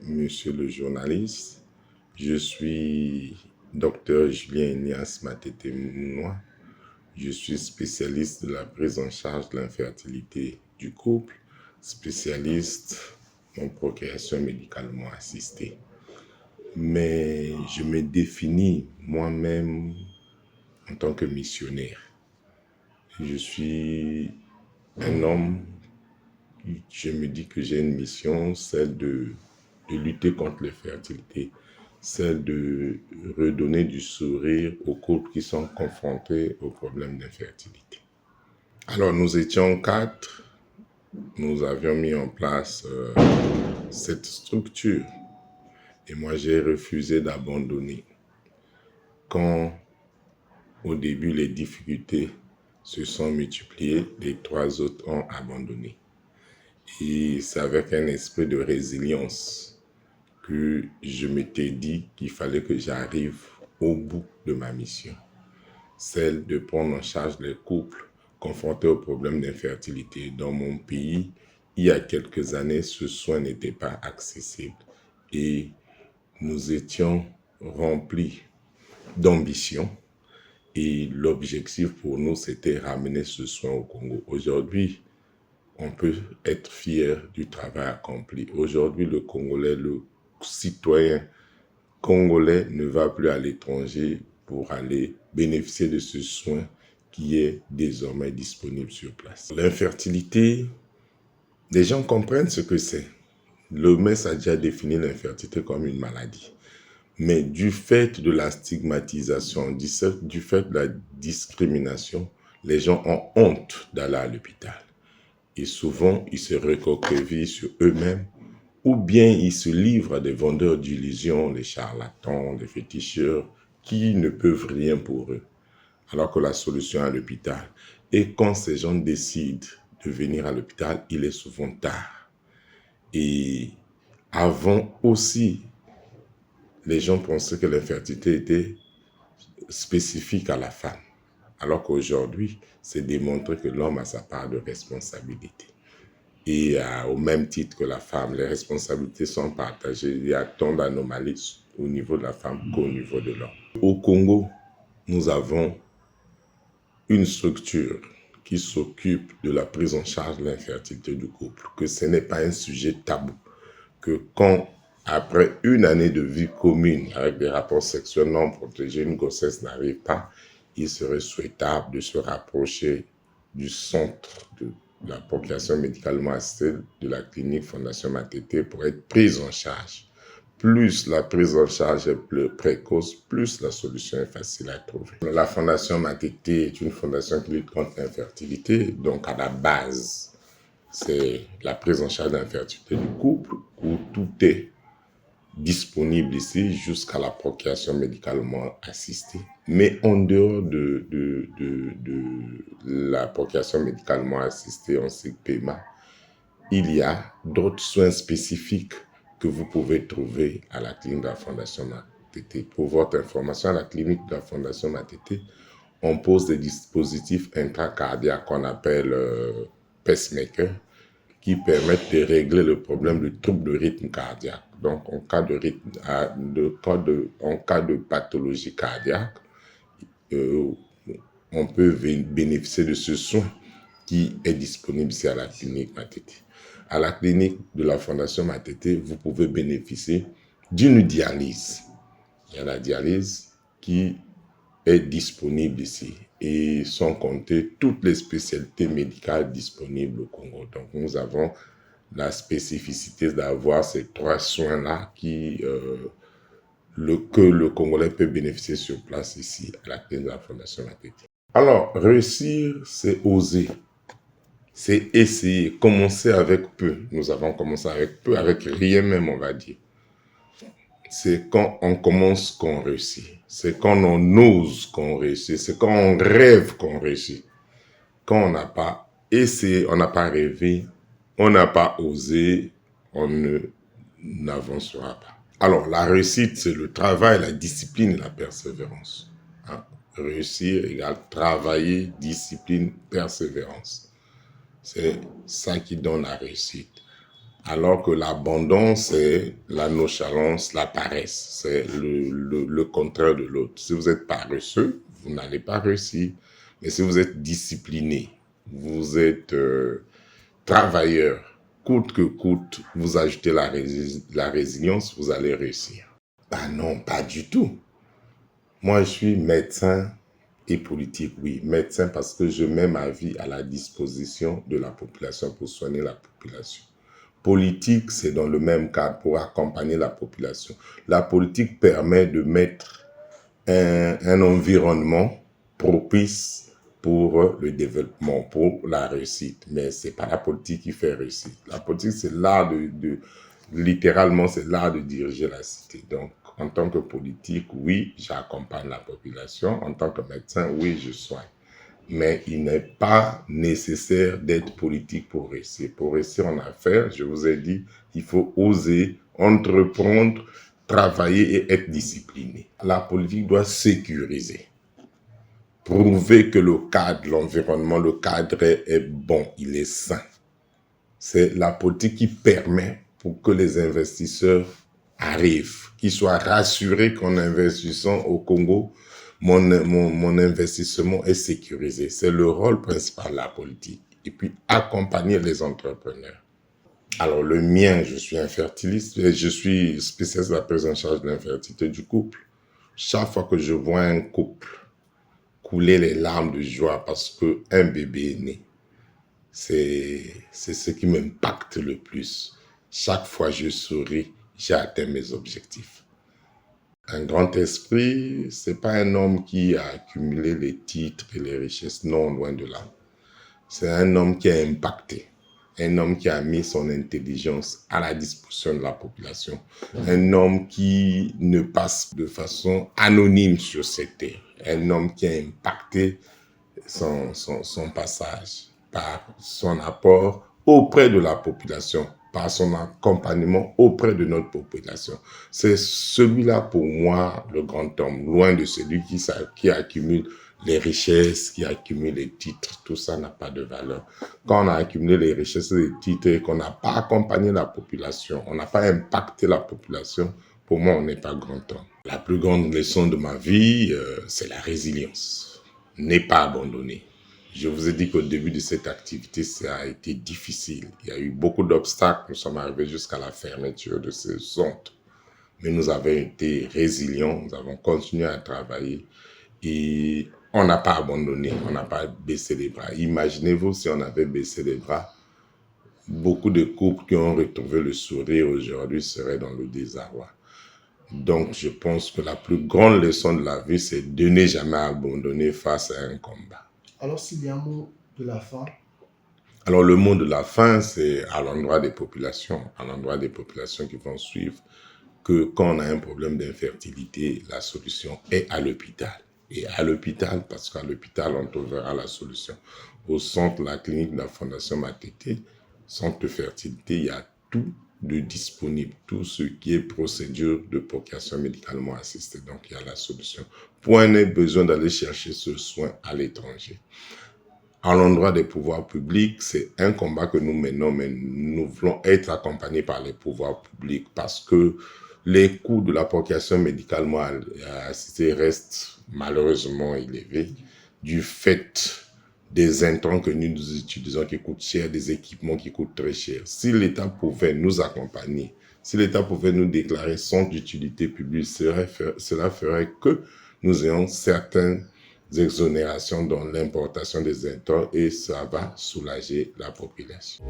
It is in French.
Monsieur le journaliste, je suis docteur Julien Ignace Matete Mounoua. Je suis spécialiste de la prise en charge de l'infertilité du couple, spécialiste en procréation médicalement assistée. Mais je me définis moi-même en tant que missionnaire. Je suis un homme. Je me dis que j'ai une mission, celle de lutter contre l'infertilité, celle de redonner du sourire aux couples qui sont confrontés aux problèmes d'infertilité. Alors nous étions 4, nous avions mis en place cette structure et moi j'ai refusé d'abandonner. Quand au début les difficultés se sont multipliées, les 3 autres ont abandonné. Et c'est avec un esprit de résilience que je m'étais dit qu'il fallait que j'arrive au bout de ma mission. Celle de prendre en charge les couples confrontés aux problèmes d'infertilité. Dans mon pays, il y a quelques années, ce soin n'était pas accessible. Et nous étions remplis d'ambition. Et l'objectif pour nous, c'était ramener ce soin au Congo. Aujourd'hui, on peut être fier du travail accompli. Aujourd'hui, le Congolais, le citoyen congolais ne va plus à l'étranger pour aller bénéficier de ce soin qui est désormais disponible sur place. L'infertilité, les gens comprennent ce que c'est. L'OMS a déjà défini l'infertilité comme une maladie. Mais du fait de la stigmatisation, du fait de la discrimination, les gens ont honte d'aller à l'hôpital. Et souvent, ils se recroquevillent sur eux-mêmes ou bien ils se livrent à des vendeurs d'illusions, les charlatans, les féticheurs qui ne peuvent rien pour eux. Alors que la solution est à l'hôpital. Et quand ces gens décident de venir à l'hôpital, il est souvent tard. Et avant aussi, les gens pensaient que l'infertilité était spécifique à la femme. Alors qu'aujourd'hui, c'est démontré que l'homme a sa part de responsabilité. Et au même titre que la femme, les responsabilités sont partagées. Il y a tant d'anomalies au niveau de la femme qu'au niveau de l'homme. Au Congo, nous avons une structure qui s'occupe de la prise en charge de l'infertilité du couple, que ce n'est pas un sujet tabou, que quand, après une année de vie commune avec des rapports sexuels non protégés, une grossesse n'arrive pas, il serait souhaitable de se rapprocher du centre de la procréation médicalement assistée de la clinique Fondation Matete pour être prise en charge. Plus la prise en charge est plus précoce, plus la solution est facile à trouver. La Fondation Matete est une fondation qui lutte contre l'infertilité, donc à la base, c'est la prise en charge de l'infertilité du couple où tout est disponible ici jusqu'à la procréation médicalement assistée. Mais en dehors de la procréation médicalement assistée en cycle PMA, il y a d'autres soins spécifiques que vous pouvez trouver à la clinique de la Fondation Matete. Pour votre information, à la clinique de la Fondation Matete, on pose des dispositifs intracardiaques qu'on appelle pacemaker, qui permettent de régler le problème du trouble de rythme cardiaque. Donc, en cas de pathologie cardiaque, on peut bénéficier de ce soin qui est disponible ici à la clinique Matete. À la clinique de la Fondation Matete, vous pouvez bénéficier d'une dialyse. Il y a la dialyse qui est disponible ici et sans compter toutes les spécialités médicales disponibles au Congo. Donc nous avons la spécificité d'avoir ces 3 soins-là que le Congolais peut bénéficier sur place ici à la clinique de la Fondation Matete. Alors, réussir, c'est oser. C'est essayer, commencer avec peu. Nous avons commencé avec peu, avec rien même, on va dire. C'est quand on commence qu'on réussit. C'est quand on ose qu'on réussit. C'est quand on rêve qu'on réussit. Quand on n'a pas essayé, on n'a pas rêvé, on n'a pas osé, on n'avancera pas. Alors, la réussite, c'est le travail, la discipline et la persévérance. Réussir égale travailler, discipline, persévérance. C'est ça qui donne la réussite. Alors que l'abandon, c'est la nonchalance, la paresse. C'est le contraire de l'autre. Si vous êtes paresseux, vous n'allez pas réussir. Mais si vous êtes discipliné, vous êtes travailleur, coûte que coûte, vous ajoutez la résilience, vous allez réussir. Ah non, pas du tout. Moi, je suis médecin et politique, oui. Médecin parce que je mets ma vie à la disposition de la population pour soigner la population. Politique, c'est dans le même cadre pour accompagner la population. La politique permet de mettre un environnement propice pour le développement, pour la réussite. Mais ce n'est pas la politique qui fait réussir. La politique, c'est l'art littéralement, c'est l'art de diriger la cité. Donc, en tant que politique, oui, j'accompagne la population. En tant que médecin, oui, je soigne. Mais il n'est pas nécessaire d'être politique pour réussir. Pour réussir en affaires, je vous ai dit, il faut oser entreprendre, travailler et être discipliné. La politique doit sécuriser, prouver que le cadre, l'environnement, le cadre est bon, il est sain. C'est la politique qui permet pour que les investisseurs arrivent, qu'ils soient rassurés qu'en investissant au Congo, mon investissement est sécurisé. C'est le rôle principal de la politique. Et puis, accompagner les entrepreneurs. Alors, le mien, je suis infertiliste et je suis spécialiste de la prise en charge de l'infertilité du couple. Chaque fois que je vois un couple couler les larmes de joie parce qu'un bébé est né, c'est ce qui m'impacte le plus. Chaque fois que je souris, j'ai atteint mes objectifs. Un grand esprit, c'est pas un homme qui a accumulé les titres et les richesses, non, loin de là. C'est un homme qui a impacté, un homme qui a mis son intelligence à la disposition de la population, un homme qui ne passe de façon anonyme sur cette terre, un homme qui a impacté son passage par son apport auprès de la population, par son accompagnement auprès de notre population. C'est celui-là pour moi le grand homme, loin de celui qui accumule les richesses, qui accumule les titres. Tout ça n'a pas de valeur. Quand on a accumulé les richesses et les titres et qu'on n'a pas accompagné la population, on n'a pas impacté la population, pour moi, on n'est pas grand homme. La plus grande leçon de ma vie, c'est la résilience. Ne pas abandonner. Je vous ai dit qu'au début de cette activité, ça a été difficile. Il y a eu beaucoup d'obstacles. Nous sommes arrivés jusqu'à la fermeture de ces centres. Mais nous avons été résilients, nous avons continué à travailler et on n'a pas abandonné, on n'a pas baissé les bras. Imaginez-vous si on avait baissé les bras, beaucoup de couples qui ont retrouvé le sourire aujourd'hui seraient dans le désarroi. Donc, je pense que la plus grande leçon de la vie, c'est de ne jamais abandonner face à un combat. Alors, s'il y a un mot de la fin. Alors, le mot de la fin, c'est à l'endroit des populations qui vont suivre, que quand on a un problème d'infertilité, la solution est à l'hôpital. Et à l'hôpital, parce qu'à l'hôpital, on trouvera la solution. Au centre, la clinique de la Fondation Matete, centre de fertilité, il y a tout de disponible, tout ce qui est procédure de procréation médicalement assistée. Donc, il y a la solution. Point n'est besoin d'aller chercher ce soin à l'étranger. À l'endroit des pouvoirs publics, c'est un combat que nous menons, mais nous voulons être accompagnés par les pouvoirs publics parce que les coûts de la procréation médicalement assistée restent malheureusement élevés du fait des intrants que nous utilisons qui coûtent cher, des équipements qui coûtent très cher. Si l'État pouvait nous accompagner, si l'État pouvait nous déclarer centre d'utilité publique, cela ferait que nous ayons certaines exonérations dans l'importation des intrants et ça va soulager la population.